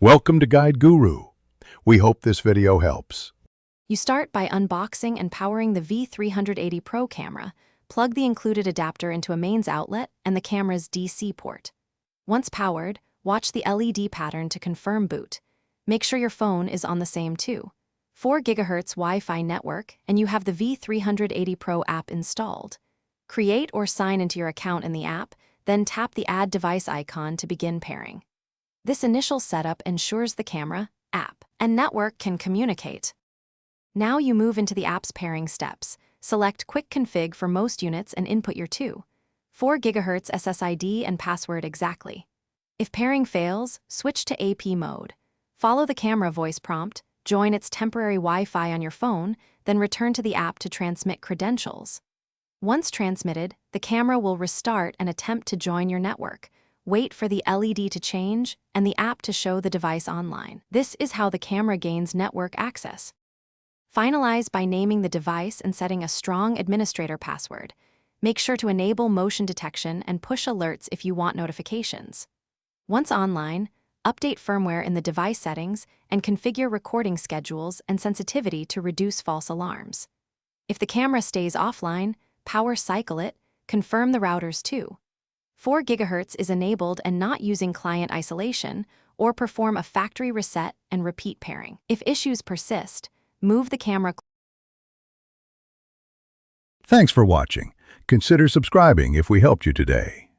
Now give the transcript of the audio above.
Welcome to Guide Guru. We hope this video helps. You start by unboxing and powering the V380 Pro camera. Plug the included adapter into a mains outlet and the camera's DC port. Once powered, watch the LED pattern to confirm boot. Make sure your phone is on the same 4 GHz Wi-Fi network and you have the V380 Pro app installed. Create or sign into your account in the app, then tap the Add Device icon to begin pairing. This initial setup ensures the camera, app, and network can communicate. Now you move into the app's pairing steps. Select Quick Config for most units and input your 4 GHz SSID and password exactly. If pairing fails, switch to AP mode. Follow the camera voice prompt, join its temporary Wi-Fi on your phone, then return to the app to transmit credentials. Once transmitted, the camera will restart and attempt to join your network. Wait for the LED to change and the app to show the device online. This is how the camera gains network access. Finalize by naming the device and setting a strong administrator password. Make sure to enable motion detection and push alerts if you want notifications. Once online, update firmware in the device settings and configure recording schedules and sensitivity to reduce false alarms. If the camera stays offline, power cycle it, confirm the routers too. 4 GHz is enabled and not using client isolation, or perform a factory reset and repeat pairing. If issues persist, move the camera. Thanks for watching. Consider subscribing if we helped you today.